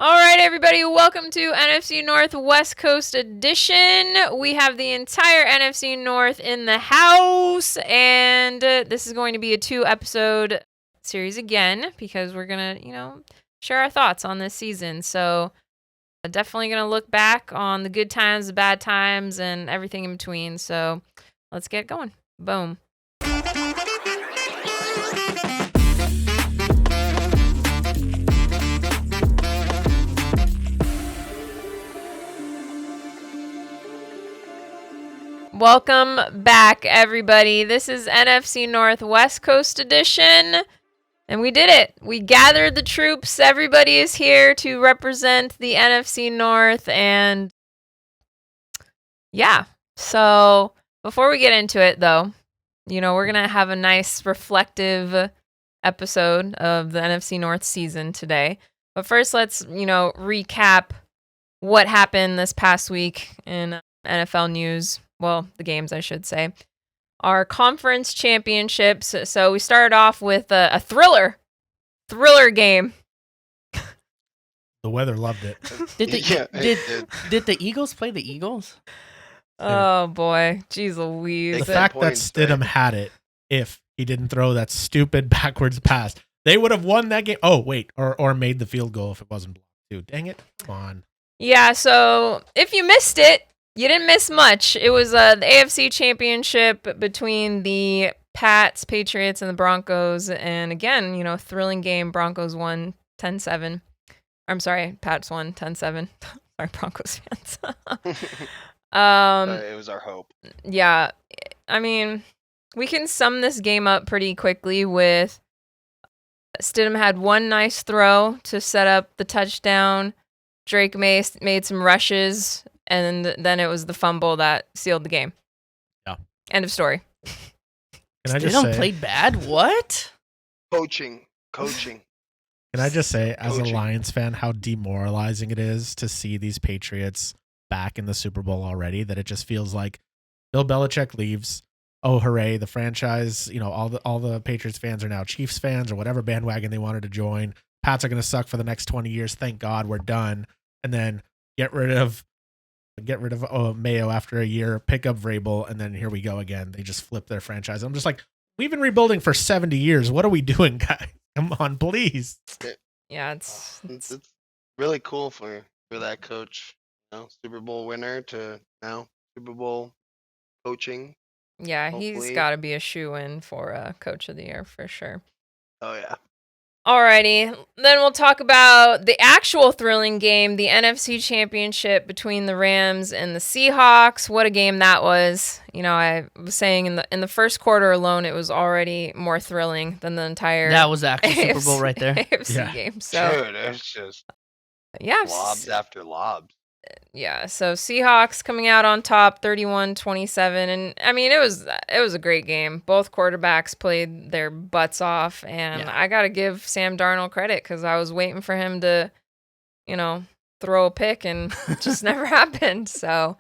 All right, everybody, welcome to NFC North West Coast Edition. We have the entire NFC North in the house, and this is going to be a 2-episode series again because we're going to, share our thoughts on this season. So, definitely going to look back on the good times, the bad times, and everything in between. So, let's get going. Boom. Welcome back, everybody. This is NFC North West Coast Edition, and we did it. We gathered the troops. Everybody is here to represent the NFC North, and yeah. So before we get into it, though, we're going to have a nice reflective episode of the NFC North season today. But first, let's, recap what happened this past week in NFL news. Well, the games, I should say. Our conference championships. So we started off with a thriller game. The weather loved it. Did the Eagles play the Eagles? Oh boy, jeez Louise! The fact that Stidham had it, if he didn't throw that stupid backwards pass, they would have won that game. Oh wait, or made the field goal if it wasn't blocked too. Dang it! Come on. Yeah. So if you missed it, you didn't miss much. It was the AFC Championship between the Pats, Patriots, and the Broncos. And again, thrilling game. Broncos won 10-7. I'm sorry, Pats won 10-7. Sorry, Broncos fans. It was our hope. Yeah. I mean, we can sum this game up pretty quickly with Stidham had one nice throw to set up the touchdown. Drake made some rushes. And then it was the fumble that sealed the game. Yeah. End of story. Can I just Stidham say, played bad? What? Coaching. Can I just say, as a Lions fan, how demoralizing it is to see these Patriots back in the Super Bowl already, that it just feels like Bill Belichick leaves. Oh, hooray, the franchise, all the Patriots fans are now Chiefs fans or whatever bandwagon they wanted to join. Pats are going to suck for the next 20 years. Thank God we're done. And then get rid of Mayo after a year, pick up Vrabel, and then here we go again. They just flip their franchise. I'm just like, we've been rebuilding for 70 years. What are we doing, guys? Come on, please. Yeah, it's really cool for that coach. Super Bowl winner to now Super Bowl coaching. Yeah, hopefully. He's got to be a shoo-in for Coach of the Year for sure. Oh, yeah. Alrighty, then we'll talk about the actual thrilling game, the NFC Championship between the Rams and the Seahawks. What a game that was! I was saying in the first quarter alone, it was already more thrilling than the entire. That was actually AFC, Super Bowl right there. AFC game. So dude, it's just lobs after lobs. Yeah, so Seahawks coming out on top 31-27, and I mean it was a great game. Both quarterbacks played their butts off, and I got to give Sam Darnold credit cuz I was waiting for him to throw a pick and it just never happened. So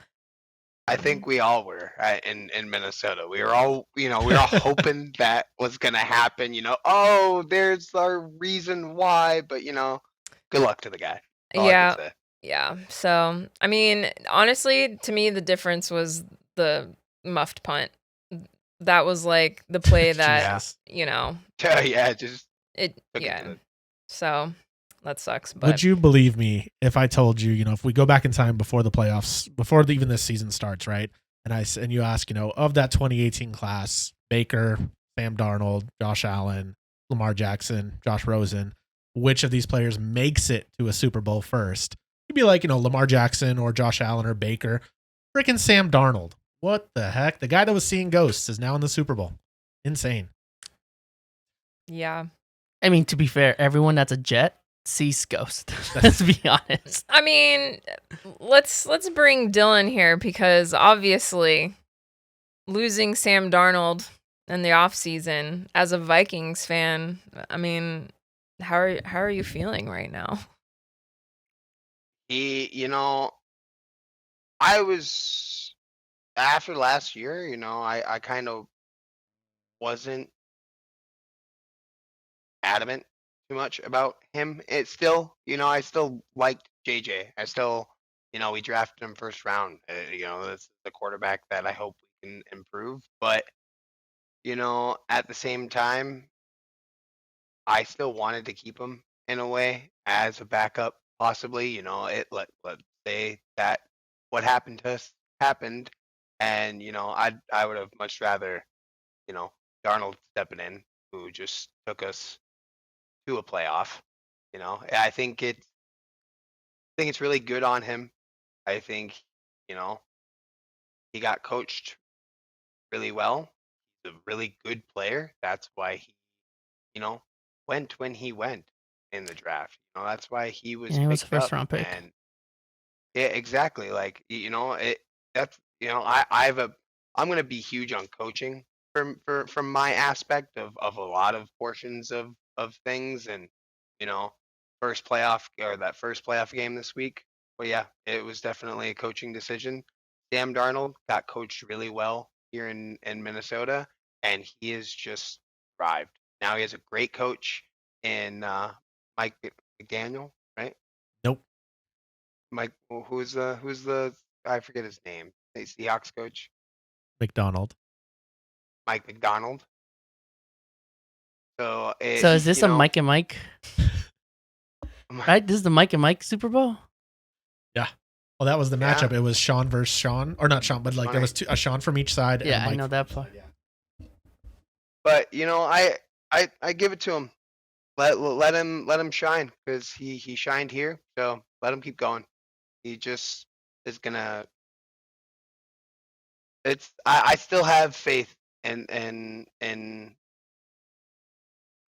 I think we all were in Minnesota. We were all, hoping that was going to happen, oh, there's our reason why, but good luck to the guy. Yeah. So, I mean, honestly, to me, the difference was the muffed punt. That was like the play that, So that sucks. But would you believe me if I told you, if we go back in time before the playoffs, before even this season starts, right? And you ask, of that 2018 class, Baker, Sam Darnold, Josh Allen, Lamar Jackson, Josh Rosen, which of these players makes it to a Super Bowl first? You'd be like, Lamar Jackson or Josh Allen or Baker. Freaking Sam Darnold. What the heck? The guy that was seeing ghosts is now in the Super Bowl. Insane. Yeah. I mean, to be fair, everyone that's a Jet sees ghosts. Let's be honest. I mean, let's bring Dylan here because obviously losing Sam Darnold in the offseason as a Vikings fan, I mean, how are you feeling right now? I was, after last year, I kind of wasn't adamant too much about him. It's still, I still liked JJ. I still, we drafted him first round. That's the quarterback that I hope we can improve. But, at the same time, I still wanted to keep him in a way as a backup, possibly. Let's say that what happened to us happened, and I would have much rather, you know, Darnold stepping in, who just took us to a playoff. I think it's really good on him. I think, you know, he got coached really well. He's a really good player. That's why he, you know, went when he went in the draft. That's why he was Yeah, he was a picked first up. round pick. And yeah, exactly. Like that's I'm gonna be huge on coaching from my aspect of a lot of portions of things. And you know that first playoff game this week. But yeah, it was definitely a coaching decision. Sam Darnold got coached really well here in Minnesota, and he has just thrived. Now he has a great coach in Mike McDaniel, right? Nope. Mike, who's the I forget his name. The Seahawks coach, McDonald. Mike McDonald. So So is this a Mike and Mike? Right? This is the Mike and Mike Super Bowl? Yeah. Well, that was the Yeah. matchup. It was Sean versus Sean, or not Sean, but like there was a Sean from each side. Yeah, and Mike I know that part. Yeah. But I give it to him. Let him shine because he shined here. So let him keep going. He just is gonna. I still have faith in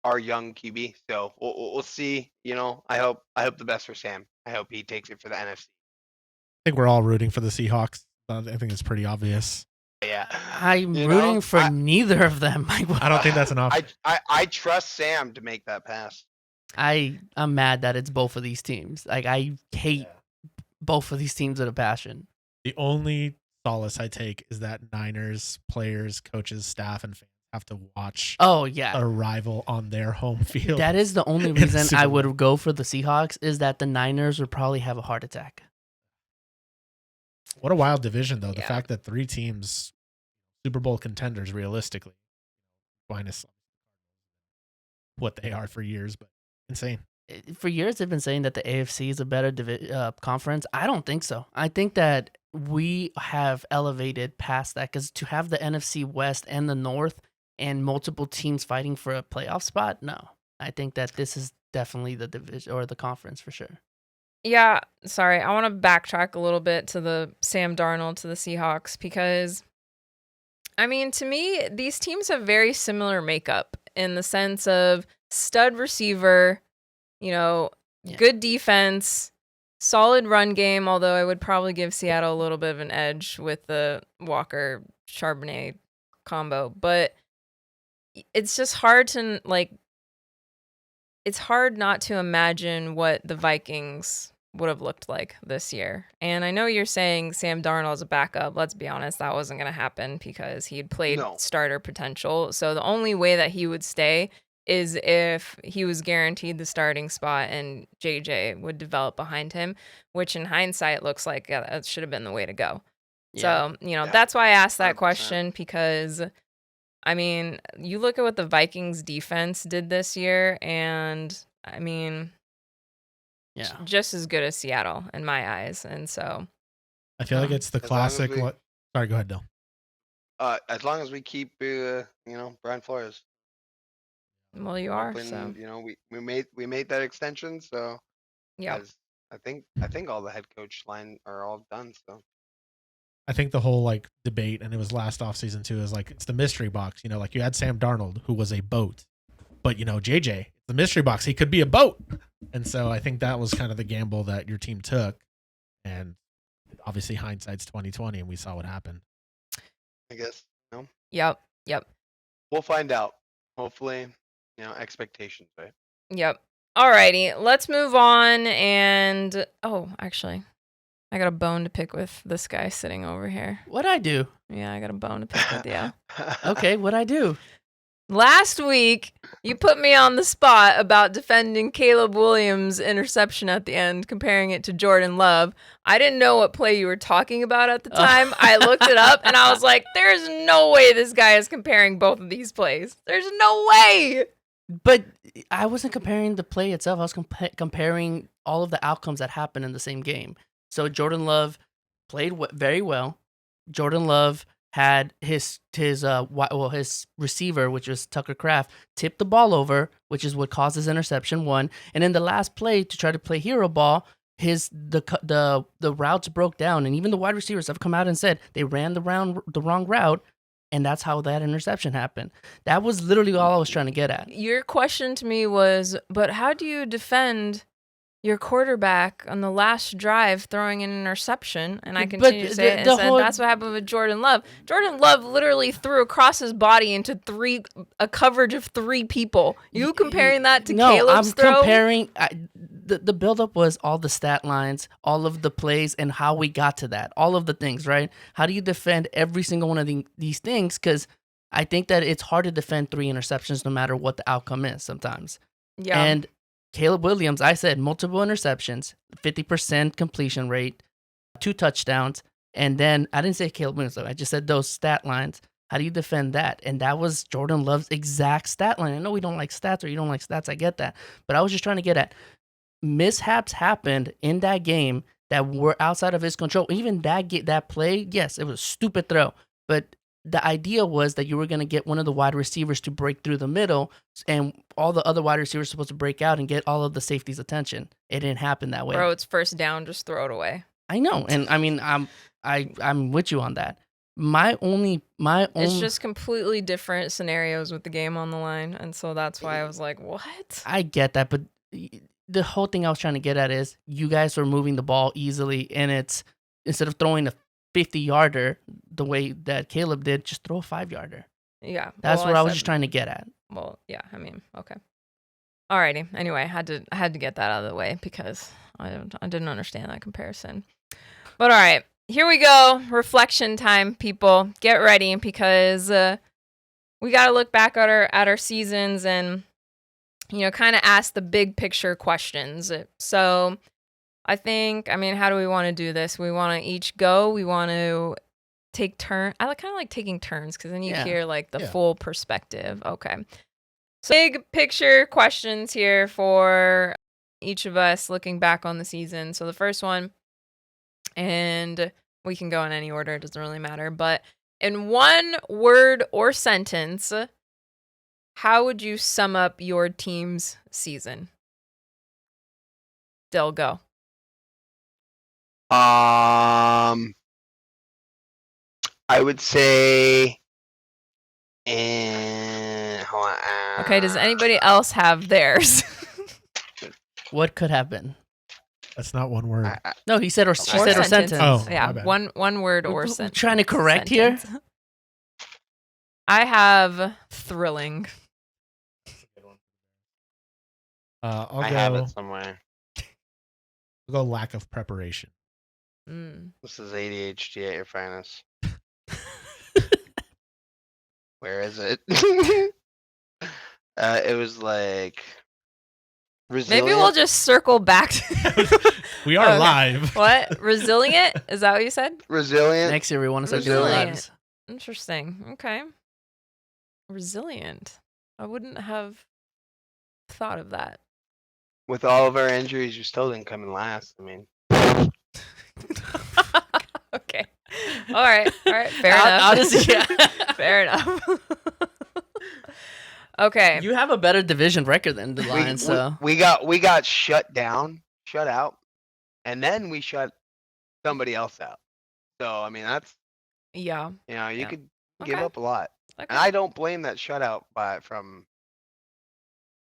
our young QB. So we'll see. I hope the best for Sam. I hope he takes it for the NFC. I think we're all rooting for the Seahawks. I think it's pretty obvious. Yeah, I'm rooting for neither of them. I don't think that's enough. I trust Sam to make that pass. I'm mad that it's both of these teams. Like I hate both of these teams with a passion. The only solace I take is that Niners players, coaches, staff, and fans have to watch Oh yeah, a rival on their home field. that is the only in the reason Super I Bowl. would go for the Seahawks is that the Niners would probably have a heart attack. What a wild division, though. The Yeah. fact that 3 teams, Super Bowl contenders, realistically, minus what they are for years, but insane. For years, they've been saying that the AFC is a better conference. I don't think so. I think that we have elevated past that because to have the NFC West and the North and multiple teams fighting for a playoff spot, no. I think that this is definitely the division or the conference for sure. Yeah, sorry. I want to backtrack a little bit to the Sam Darnold to the Seahawks because, I mean, to me, these teams have very similar makeup in the sense of stud receiver, Yeah. good defense, solid run game, although I would probably give Seattle a little bit of an edge with the Walker Charbonnet combo. But it's just hard to, it's hard not to imagine what the Vikings would have looked like this year. And I know you're saying Sam Darnold as a backup. Let's be honest, that wasn't going to happen because he had played No. starter potential. So the only way that he would stay is if he was guaranteed the starting spot and JJ would develop behind him, which in hindsight looks like that should have been the way to go. So, that's why I asked that 100%. question because, I mean, you look at what the Vikings defense did this year, and I mean, Yeah. just as good as Seattle in my eyes. And so, I feel like it's the As long as classic. we- Sorry, go ahead, Dill. As long as we keep Brian Flores. well, you are. Hoping, So, we made that extension. So yeah. as I think all the head coach line are all done. So I think the whole debate, and it was last offseason too, is it's the mystery box. Like you had Sam Darnold, who was a boat, but JJ, the mystery box, he could be a boat. And so I think that was kind of the gamble that your team took. And obviously hindsight's 2020, and we saw what happened. I guess Yep. we'll find out. Hopefully, expectations, right? Yep. Alrighty, let's move on. And actually, I got a bone to pick with this guy sitting over here. What'd I do? Yeah, I got a bone to pick with you. Okay, what'd I do? Last week, you put me on the spot about defending Caleb Williams' interception at the end, comparing it to Jordan Love. I didn't know what play you were talking about at the time. I looked it up, and I was like, there's no way this guy is comparing both of these plays. There's no way. But I wasn't comparing the play itself. I was comparing all of the outcomes that happened in the same game. So Jordan Love played very well. Jordan Love had his receiver, which was Tucker Kraft, tipped the ball over, which is what caused his interception, one. And in the last play to try to play hero ball, the routes broke down, and even the wide receivers have come out and said they ran the wrong route, and that's how that interception happened. That was literally all I was trying to get at. Your question to me was, but how do you defend your quarterback on the last drive throwing an interception? And I continued to say it and said, that's what happened with Jordan Love. Jordan Love literally threw across his body into a coverage of 3 people. You comparing that to Caleb's throw? No, I'm comparing. The buildup was all the stat lines, all of the plays, and how we got to that. All of the things, right? How do you defend every single one of these things? Because I think that it's hard to defend 3 interceptions no matter what the outcome is sometimes. Yeah. And Caleb Williams, I said multiple interceptions, 50% completion rate, 2 touchdowns, and then I didn't say Caleb Williams, though. I just said those stat lines. How do you defend that? And that was Jordan Love's exact stat line. I know we don't like stats or you don't like stats. I get that. But I was just trying to get at mishaps happened in that game that were outside of his control. Even that play, yes, it was a stupid throw. But the idea was that you were going to get one of the wide receivers to break through the middle, and all the other wide receivers were supposed to break out and get all of the safety's attention. It didn't happen that way. Bro, it's first down, just throw it away. I know, and I mean, I'm with you on that. It's just completely different scenarios with the game on the line, and so that's why I was like, what? I get that, but the whole thing I was trying to get at is you guys were moving the ball easily, and it's instead of throwing a 50-yarder the way that Caleb did, just throw a 5-yarder. Yeah. That's what I was just trying to get at. Well, yeah, I mean, okay. Alrighty. Anyway, I had to get that out of the way because I didn't understand that comparison. But all right, here we go. Reflection time, people. Get ready because we got to look back at our seasons and kind of ask the big picture questions. So I mean, how do we want to do this? We want to each go. We want to take turn. I kind of like taking turns because then you hear like the full perspective. Okay. So big picture questions here for each of us looking back on the season. So the first one, and we can go in any order. It doesn't really matter. But in one word or sentence, how would you sum up your team's season? Dill, go. I would say, hold on. Okay, does anybody else have theirs? What could have been? That's not one word. No, he said or sentence. Oh, yeah, one word or sentence. Trying to correct here. I have thrilling. I have it somewhere. I'll go lack of preparation. This is ADHD at your finest. Where is it? It was like resilient. Maybe we'll just circle back to We are live. What? Resilient? Is that what you said? Resilient. Next year we want to start doing lives. Interesting. Okay. Resilient. I wouldn't have thought of that. With all of our injuries, you still didn't come in last. I mean. Okay. All right. Fair enough. Honestly, yeah. Fair enough. Okay. You have a better division record than the Lions, so we got shut out, and then we shut somebody else out. So I mean that's you could give up a lot, Okay. and I don't blame that shutout from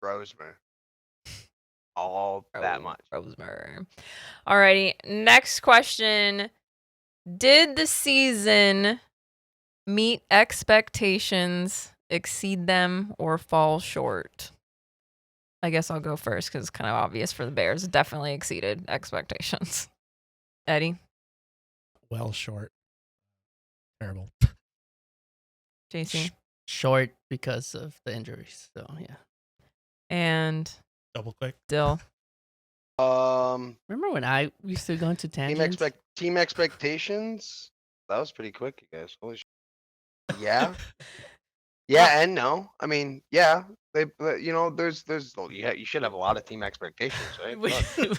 Rosemary all that much. Rosemary. Alrighty. Next question. Did the season meet expectations, exceed them, or fall short? I guess I'll go first because it's kind of obvious for the Bears. It definitely exceeded expectations. Eddie? Well short. Terrible. JC? short because of the injuries. So yeah. And Double click. Dill. Remember when I used to go into tangents? Team expectations. That was pretty quick, you guys. Holy shit. Yeah. Yeah and no. I mean, yeah. There's you should have a lot of team expectations, right? Fuck.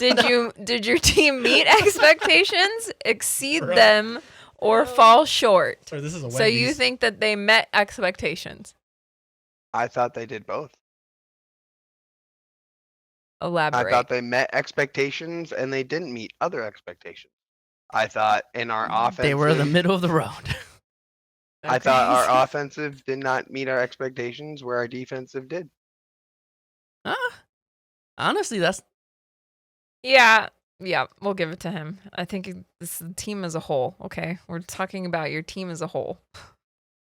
Did your team meet expectations, exceed them, or fall short? Sorry, this is a So you Wendy's. think that they met expectations? I thought they did both. Elaborate. I thought they met expectations and they didn't meet other expectations. I thought in our offensive, They were in the middle of the road. I thought our offensive did not meet our expectations, where our defensive did. Honestly, that's Yeah, we'll give it to him. I think this is the team as a whole. Okay, we're talking about your team as a whole.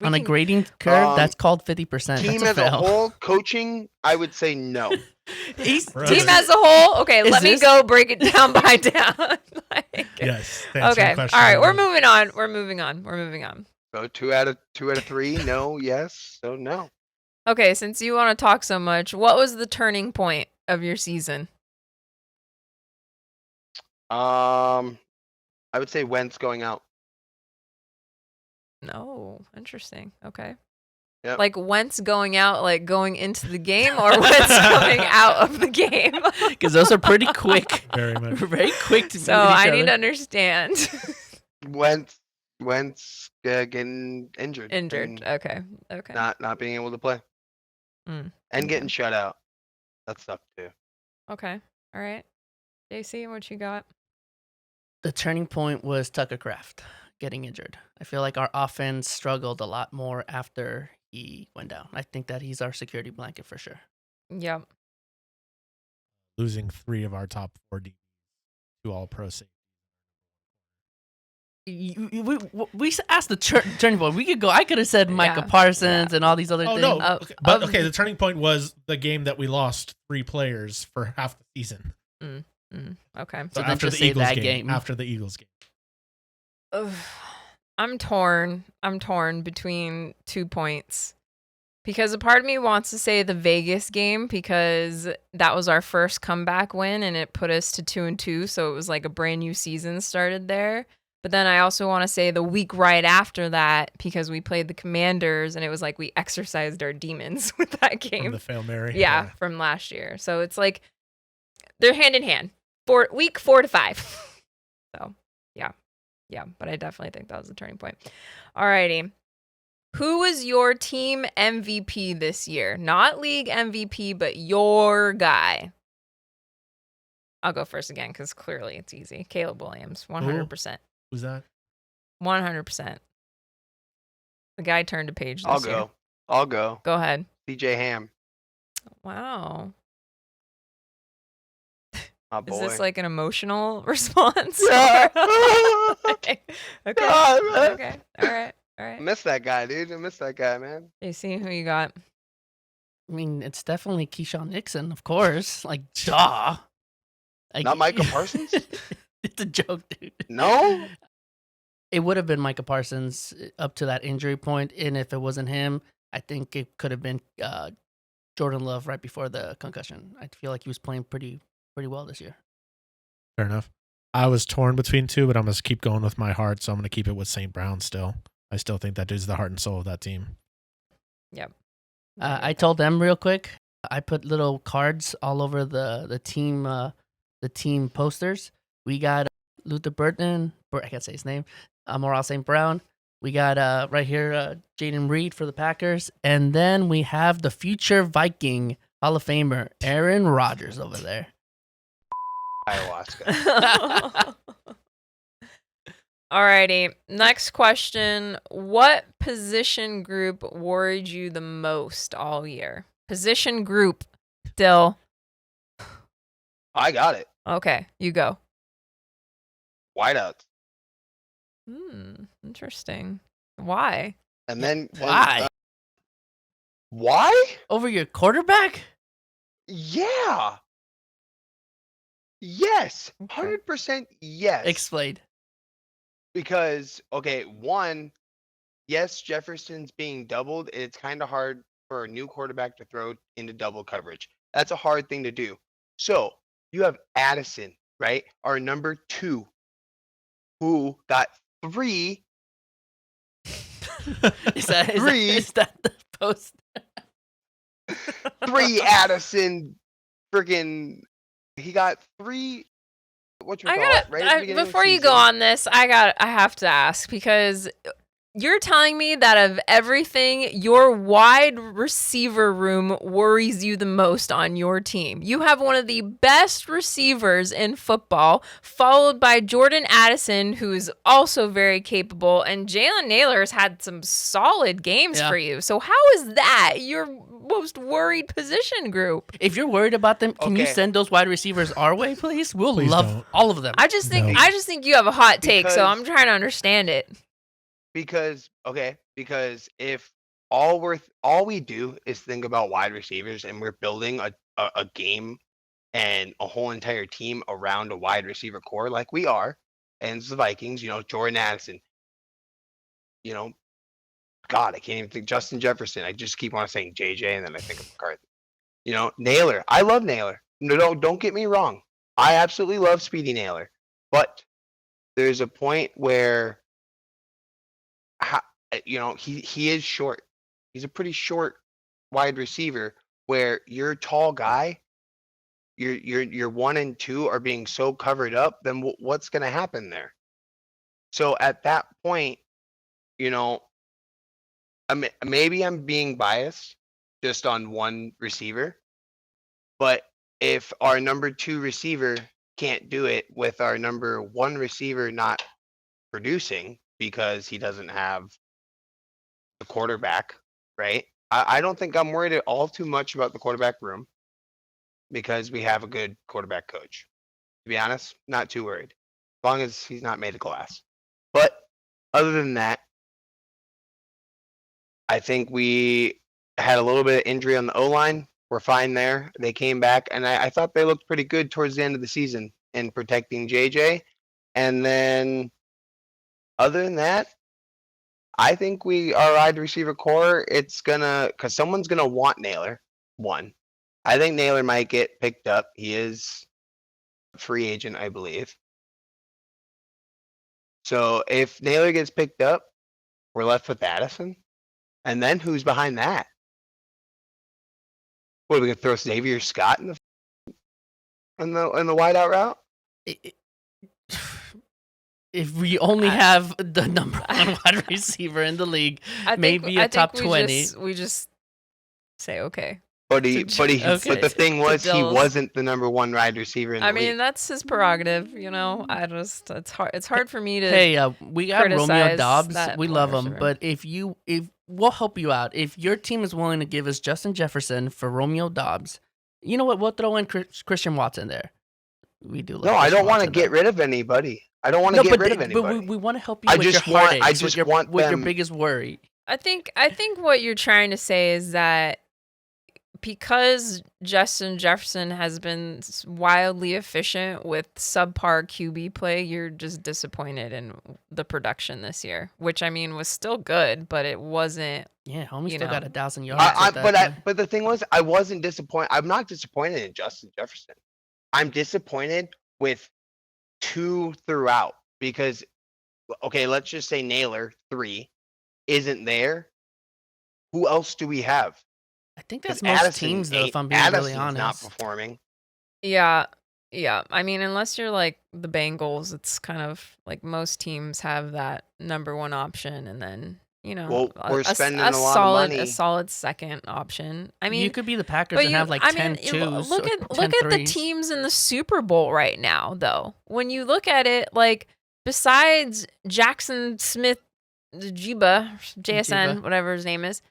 We on a can- grading curve. That's called 50%. Team That's as a whole, coaching, I would say no. Bro. Team as a whole. Okay, Is let me this- go break it down by down. Like- Yes. to answer your Okay. All question, right, no. we're moving on. We're moving on. So 2 out of 3, no, yes, so no. Okay, since you want to talk so much, what was the turning point of your season? I would say Wentz going out. No, interesting. Okay. Yep. Like Wentz going out, like going into the game, or Wentz coming out of the game? because those are pretty quick. Very much. Very quick to So I need to understand. Wentz getting injured. Injured. and Okay. Not being able to play. Mm, And okay. getting shut out. That sucked too. Okay. All right. JC, what you got? The turning point was Tucker Kraft getting injured. I feel like our offense struggled a lot more after he went down. I think that he's our security blanket for sure. Yep. Losing 3 of our top 4 DBs to all pro safety. We asked the turning point. We could go. I could have said Micah Yeah, Parsons yeah. and all these other Oh things. no! Of- But of- okay, the turning point was the game that we lost 3 players for half the season. Okay. So then just say that game. After the Eagles game. Ugh. I'm torn. Between 2 points. Because a part of me wants to say the Vegas game because that was our first comeback win and it put us to 2-2. So it was like a brand new season started there. But then I also want to say the week right after that because we played the Commanders and it was like we exercised our demons with that game. From the Fail Mary. Yeah, from last year. So it's like they're hand in hand for week 4 to 5. So yeah, but I definitely think that was the turning point. Alrighty. Who was your team MVP this year? Not league MVP, but your guy. I'll go first again because clearly it's easy. Caleb Williams, 100%. Who's that? 100%. The guy turned a page this year. I'll go. Go ahead. CJ Ham. Wow. My Is boy. this like an emotional response? Yeah. Okay. God, man. Okay. All right. I miss that guy, dude. I miss that guy, man. JC, who you got? I mean, it's definitely Keyshawn Nixon, of course. Like, duh. Like, Not Micah Parsons? It's a joke, dude. No? It would have been Micah Parsons up to that injury point, and if it wasn't him, I think it could have been Jordan Love right before the concussion. I feel like he was playing pretty well this year. Fair enough. I was torn between 2, but I'm going to keep going with my heart, so I'm going to keep it with St. Brown still. I still think that dude's the heart and soul of that team. Yep. I told them real quick. I put little cards all over the team posters. We got Luther Burton. I can't say his name. Morale St. Brown. We got right here Jaden Reed for the Packers, and then we have the future Viking Hall of Famer Aaron Rodgers over there. Ayahuasca. Alrighty. Next question. What position group worried you the most all year? Position group. Dill. I got it. Okay, you go. Whiteouts. Interesting. Why? And then Why? Why? Over your quarterback? Yeah. Yes. Okay. 100% yes. Explain. Because, okay, one, yes, Jefferson's being doubled. It's kind of hard for a new quarterback to throw into double coverage. That's a hard thing to do. So you have Addison, right? Our number 2, who got 3 Is that Three. is that the post? 3 Addison freaking he got 3 what you call it right at the beginning before of the you go season. on this, I have to ask, because you're telling me that of everything, your wide receiver room worries you the most on your team. You have one of the best receivers in football, followed by Jordan Addison, who's also very capable, and Jalen Naylor's had some solid games Yeah. for you. So how is that your most worried position group? If you're worried about them, can you Okay. send those wide receivers our way, please? We'll Please love don't. all of them. I just think No. you have a hot take, so Because- I'm trying to understand it. Because if all we do is think about wide receivers and we're building a game and a whole entire team around a wide receiver core like we are, and it's the Vikings, Jordan Addison, God, I can't even think Justin Jefferson. I just keep on saying JJ and then I think of McCarthy. Naylor. I love Naylor. No, don't get me wrong. I absolutely love Speedy Naylor. But there's a point where he is short. He's a pretty short wide receiver where your tall guy, your 1 and 2 are being so covered up, then what's going to happen there? So at that point, maybe I'm being biased just on one receiver, but if our number 2 receiver can't do it with our number 1 receiver not producing because he doesn't have the quarterback, right? I don't think I'm worried at all too much about the quarterback room because we have a good quarterback coach. To be honest, not too worried, as long as he's not made of glass. But other than that, I think we had a little bit of injury on the O-line. We're fine there. They came back, and I thought they looked pretty good towards the end of the season in protecting JJ. And then other than that, I think our wide receiver core, because someone's gonna want Naylor. 1, I think Naylor might get picked up. He is a free agent, I believe. So if Naylor gets picked up, we're left with Addison, and then who's behind that? What, are we gonna throw Xavier Scott in the wideout route? If we only have the number 1 wide receiver in the league, maybe a top 20. We just say okay. But Okay. but the thing was, he Bills. wasn't the number 1 wide receiver in the I mean, league. that's his prerogative, it's hard for me to Hey, we got Romeo criticize Dobbs. that We love wide him, receiver. but if we'll help you out. If your team is willing to give us Justin Jefferson for Romeo Dobbs, you know what? We'll throw in Christian Watson there. We do. No, I don't want to get rid of anybody. I don't want to get rid of anybody. But we want to help you I with just your want- heartaches, I just with want your them- biggest worry. I think what you're trying to say is that because Justin Jefferson has been wildly efficient with subpar QB play, you're just disappointed in the production this year, which I mean was still good, but it wasn't. Yeah, homie You still know. got 1,000 yards. But the thing was, I wasn't disappointed. I'm not disappointed in Justin Jefferson. I'm disappointed with 2 throughout because, okay, let's just say Naylor 3 isn't there. Who else do we have? I think that's 'Cause most Addison teams, though. If ain't- I'm being Addison's really honest, not performing. Yeah. I mean, unless you're like the Bengals, it's kind of like most teams have that number 1 option, and then Well, we're spending a lot of solid, money. a solid second option. I mean, you could be the Packers but and have like 10 twos. look or at 10 the threes. teams in the Super Bowl right now, though. When you look at it, like besides Jackson Smith, JSN, Jiba. whatever his name is,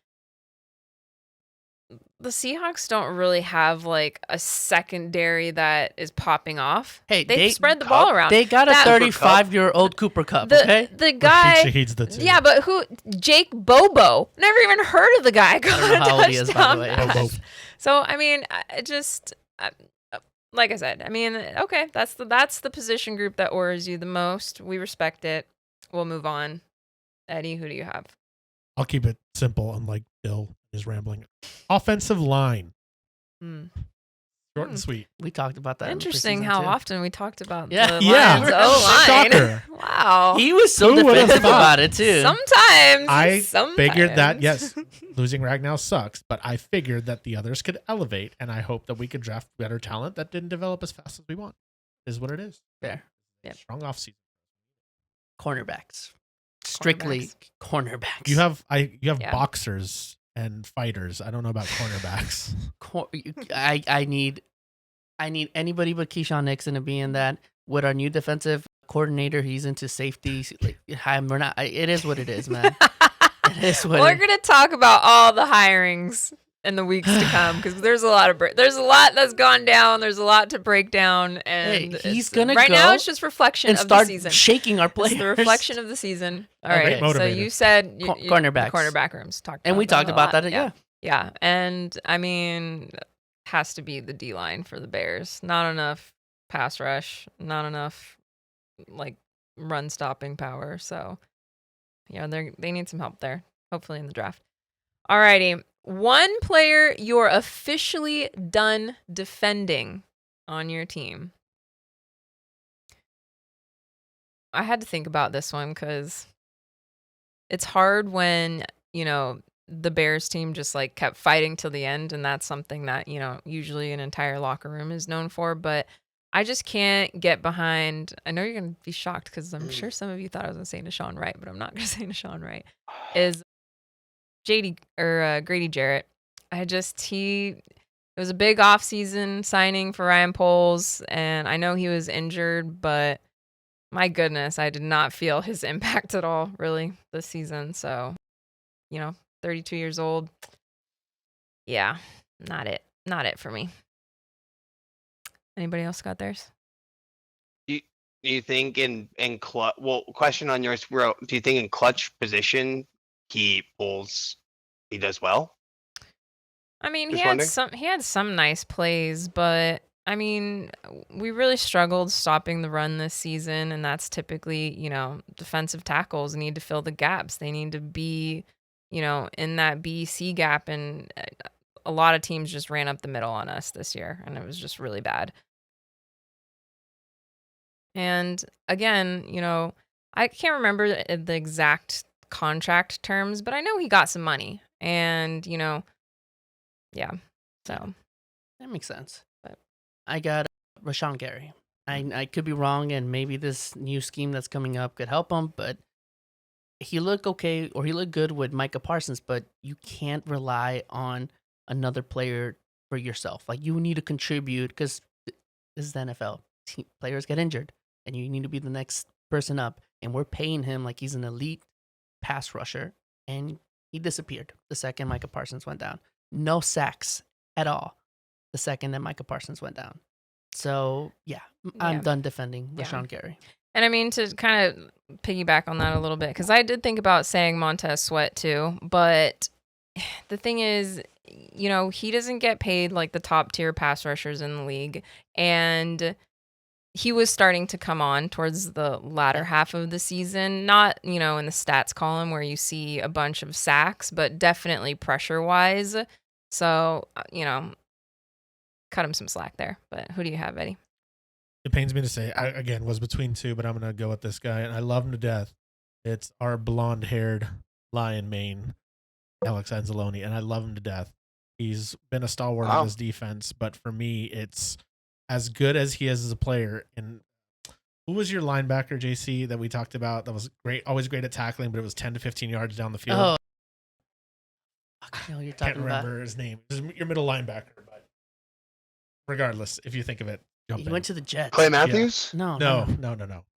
the Seahawks don't really have like a secondary that is popping off. Hey, They they spread the ball around. They got a That- 35-year-old Cooper Cup. Okay, The guy. He's the 2. Yeah, but who? Jake Bobo. Never even heard of the guy. Got don't know a how old he is, by the touchdown way. pass. Bobo. So I mean, like I said, I mean, okay, that's the position group that worries you the most. We respect it. We'll move on. Eddie, who do you have? I'll keep it simple, unlike Bill is rambling. Offensive line. Hmm. Short and sweet. We talked about that. Interesting in the how preseason, too. often we talked about Yeah. the Yeah. Lions O-line. Shocker. Wow. He was so Who would've defensive thought? about it too. Sometimes. Figured that, yes, losing Ragnow sucks, but I figured that the others could elevate, and I hope that we could draft better talent that didn't develop as fast as we want. Is what it is. Fair. Yep. Strong offseason. Cornerbacks. Strictly cornerbacks. You have Yeah. boxers and fighters. I don't know about cornerbacks. I need anybody but Keyshawn Nixon to be in that. With our new defensive coordinator, he's into safety. Like, we're not. It is what it is, man. It is what. We're gonna talk about all the hirings in the weeks to come because there's a lot that's gone down. There's a lot to break down, and he's gonna right go now it's just reflection and of start the season. shaking our It's players. the reflection of the season. All Okay. right. Great So motivator. you said Cornerbacks. the cornerback rooms talked, And we talked a about lot. that. Yeah. Yeah, and I mean, has to be the D line for the Bears. Not enough pass rush. Not enough like run stopping power. So yeah, they need some help there. Hopefully in the draft. Alrighty. One player you're officially done defending on your team. I had to think about this one because it's hard when, the Bears team just like kept fighting till the end. And that's something that, usually an entire locker room is known for. But I just can't get behind. I know you're going to be shocked because I'm sure some of you thought I was going to say Deshaun Wright, but I'm not going to say Deshaun Wright. Is Grady Jarrett. It was a big offseason signing for Ryan Poles, and I know he was injured, but my goodness, I did not feel his impact at all, really, this season. So, 32 years old. Yeah, not it for me. Anybody else got theirs? Do you think in clutch? Well, question on yours, bro. Do you think in clutch position he does well? I mean, Just he had some nice plays, but I mean, we really struggled stopping the run this season, and that's typically, defensive tackles need to fill the gaps. They need to be, in that B-C gap, and a lot of teams just ran up the middle on us this year, and it was just really bad. And again, I can't remember the exact contract terms, but I know he got some money, and yeah, so That makes sense. But- I got Rashawn Gary. I could be wrong, and maybe this new scheme that's coming up could help him, but he looked okay, or he looked good with Micah Parsons, but you can't rely on another player for yourself. Like, you need to contribute because this is the NFL. Players get injured, and you need to be the next person up, and we're paying him like he's an elite pass rusher, and he disappeared the second Micah Parsons went down. No sacks at all the second that Micah Parsons went down. So, yeah, I'm done defending Rashawn Gary. And I mean, to kind of piggyback on that a little bit, because I did think about saying Montez Sweat too, but the thing is, he doesn't get paid like the top tier pass rushers in the league, and he was starting to come on towards the latter half of the season, not, in the stats column where you see a bunch of sacks, but definitely pressure-wise. So, cut him some slack there. But who do you have, Eddie? It pains me to say, I, again, was between two, but I'm going to go with this guy, and I love him to death. It's our blonde-haired lion mane, Alex Anzalone, and I love him to death. He's been a stalwart of this defense, but for me, it's as good as he is as a player. And who was your linebacker, JC, that we talked about that was great, always great at tackling, but it was 10 to 15 yards down the field? Oh, I know you're Can't talking about. remember his name. It was your middle linebacker, but regardless, if you think of it, jump He in. went to the Jets. Clay Matthews? No. No.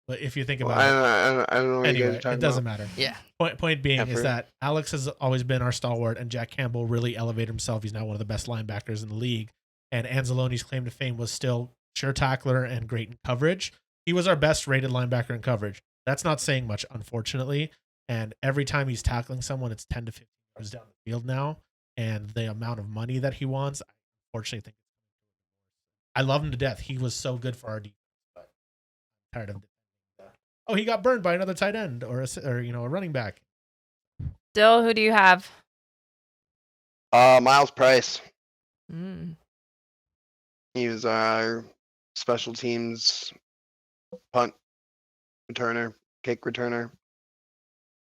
But if you think Well, about I don't know what it, you guys anyway, are talking it doesn't about. matter. Yeah. Point being is Effort. that Alex has always been our stalwart, and Jack Campbell really elevated himself. He's now one of the best linebackers in the league. And Anzalone's claim to fame was still sure tackler and great in coverage. He was our best rated linebacker in coverage. That's not saying much, unfortunately. And every time he's tackling someone, it's 10 to 15 yards down the field now. And the amount of money that he wants, I unfortunately think I love him to death. He was so good for our defense, but I'm tired of. Oh, he got burned by another tight end or a running back. Dill, who do you have? Miles Price. Mm. He was our special teams punt returner, kick returner.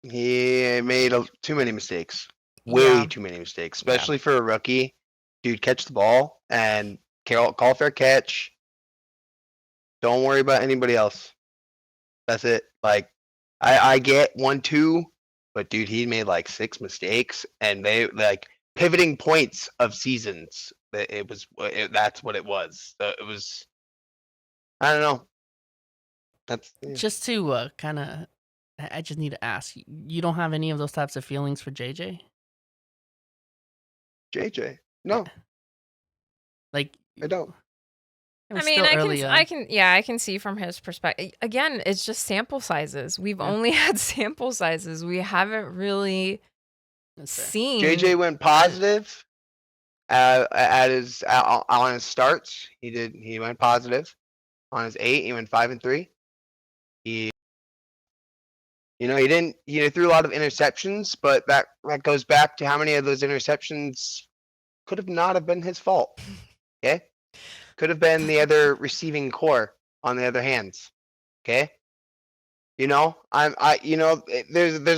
He made too many mistakes. Way too many mistakes, especially for a rookie. Dude, catch the ball and call fair catch. Don't worry about anybody else. That's it. Like, I get 1-2, but dude, he made like 6 mistakes, and they like pivoting points of seasons. That's what it was. So it was. I don't know. That's Just to kind of, I just need to ask. You don't have any of those types of feelings for JJ? JJ. No, Like, I don't. I mean, I can see from his perspective. Again, it's just sample sizes. We've only had sample sizes. We haven't really seen. JJ went positive at his on his starts. He went positive on his 8. He went 5-3. He threw a lot of interceptions, but that goes back to how many of those interceptions could have not have been his fault. Okay, could have been the other receiving core on the other hands. Okay, there's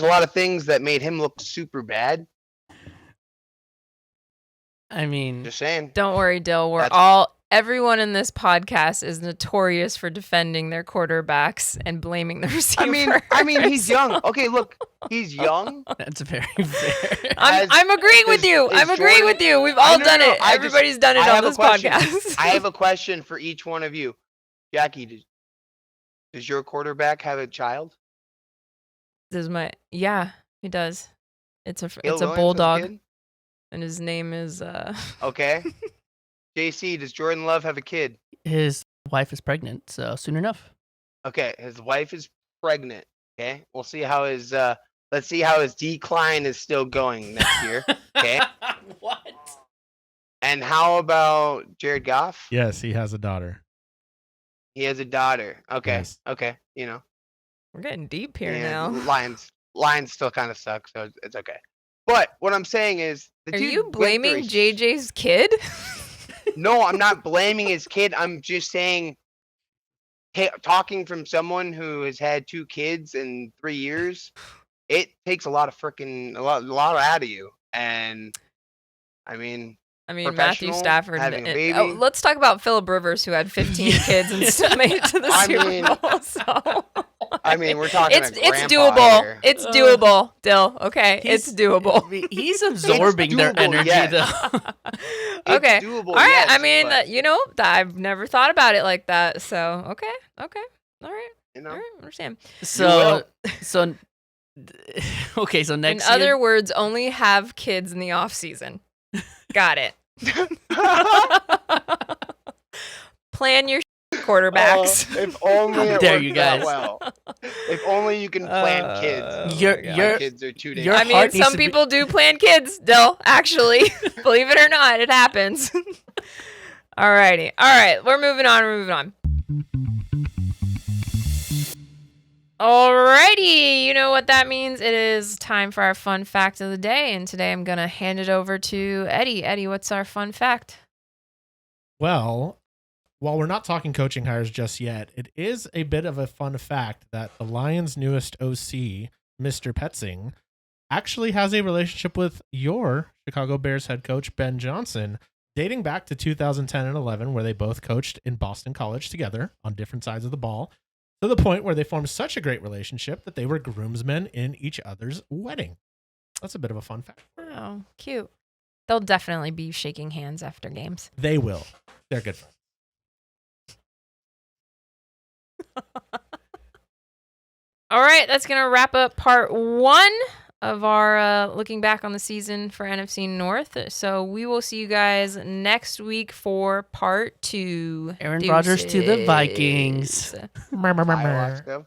a lot of things that made him look super bad. I mean, Just saying. Don't worry, Dill. Everyone in this podcast is notorious for defending their quarterbacks and blaming the receiver. I mean, he's young. Okay, look, he's young. that's very fair. I'm agreeing with you. I'm agreeing with you. We've all done it. Everybody's done it on this podcast. I have a question for each one of you. Jackie, does your quarterback have a child? Yeah, he does. It's a Williams has bulldog, kid? and his name is Okay. JC, does Jordan Love have a kid? His wife is pregnant, so soon enough. Okay, his wife is pregnant. Okay, we'll see how his let's see how his decline is still going next year. Okay. What? And how about Jared Goff? Yes, he has a daughter. He has a daughter. Okay. Yes. Okay. we're getting deep here Yeah, now. Lions still kind of suck, so it's okay. But what I'm saying is, Are you blaming JJ's kid? No, I'm not blaming his kid. I'm just saying, talking from someone who has had 2 kids in 3 years, it takes a lot out of you. And I mean, Matthew Stafford. having a baby. Let's talk about Phillip Rivers, who had 15 kids and still made it to the Super Bowl. So, we're talking. It's doable. Here. It's doable, Dill. Okay, it's doable. He's absorbing their energy, though. Okay. It's doable, All right. yes, but, I've never thought about it like that. So, okay. All right. All right. Understand. So okay. So next In other words, only have kids in the off season. Got it. Plan your quarterbacks. If only it Dare worked you that guys. well. If only you can plan kids. Your Kids are 2 days. your I heart mean, needs some to be- people do plan kids, Dill, actually. Believe it or not, it happens. Alrighty. All right, we're moving on. Alrighty, you know what that means. It is time for our fun fact of the day, and today I'm going to hand it over to Eddie. Eddie, what's our fun fact? Well, while we're not talking coaching hires just yet, it is a bit of a fun fact that the Lions' newest OC, Mr. Petzing, actually has a relationship with your Chicago Bears head coach, Ben Johnson, dating back to 2010 and 11, where they both coached in Boston College together on different sides of the ball, to the point where they formed such a great relationship that they were groomsmen in each other's wedding. That's a bit of a fun fact. Oh, cute. They'll definitely be shaking hands after games. They will. They're good friends. All right, that's going to wrap up part 1 of our looking back on the season for NFC North. So we will see you guys next week for part 2. Aaron Rodgers to the Vikings. Ayahuasca.